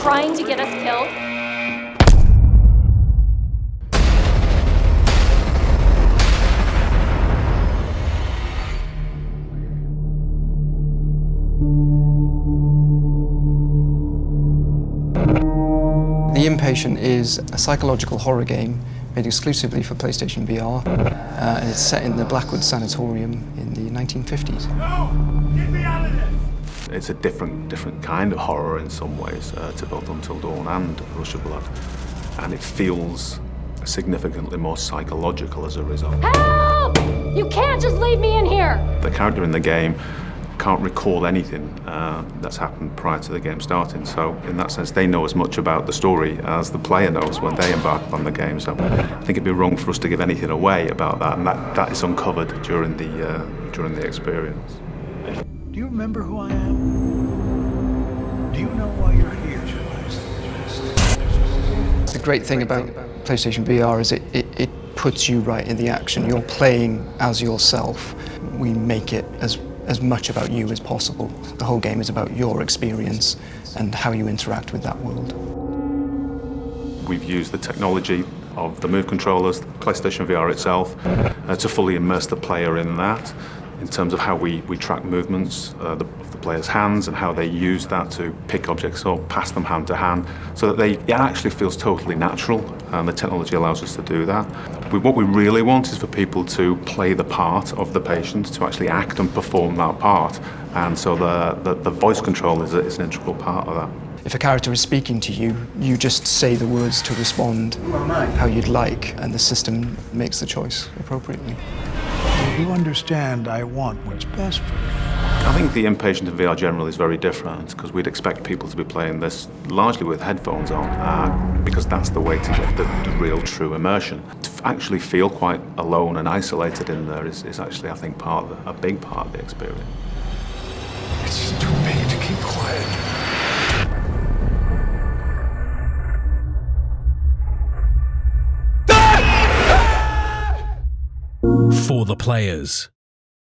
trying to get us killed? The Inpatient is a psychological horror game made exclusively for PlayStation VR, and it's set in the Blackwood Sanatorium in the 1950s. No! Get me out of this! It's a different kind of horror in some ways to both Until Dawn and Rush of Blood, and it feels significantly more psychological as a result. Help! You can't just leave me in here! The character in the game can't recall anything that's happened prior to the game starting, so in that sense they know as much about the story as the player knows when they embark on the game. So I think it'd be wrong for us to give anything away about that, and that is uncovered during the experience. Do you remember who I am? Do you know why you're here? The great thing about PlayStation VR is it puts you right in the action. You're playing as yourself. We make it as much about you as possible. The whole game is about your experience and how you interact with that world. We've used the technology of the Move controllers, the PlayStation VR itself, to fully immerse the player in that, in terms of how we track movements of the player's hands and how they use that to pick objects up, pass them hand to hand, so that it actually feels totally natural, and the technology allows us to do that. What we really want is for people to play the part of the patient, to actually act and perform that part, and so the voice control is an integral part of that. If a character is speaking to you, you just say the words to respond how you'd like, and the system makes the choice appropriately. You understand I want what's best for you. I think the Inpatient in VR generally is very different, because we'd expect people to be playing this largely with headphones on, because that's the way to get the real true immersion. To actually feel quite alone and isolated in there is actually, I think, a big part of the experience. It's just too big to keep quiet. For the players.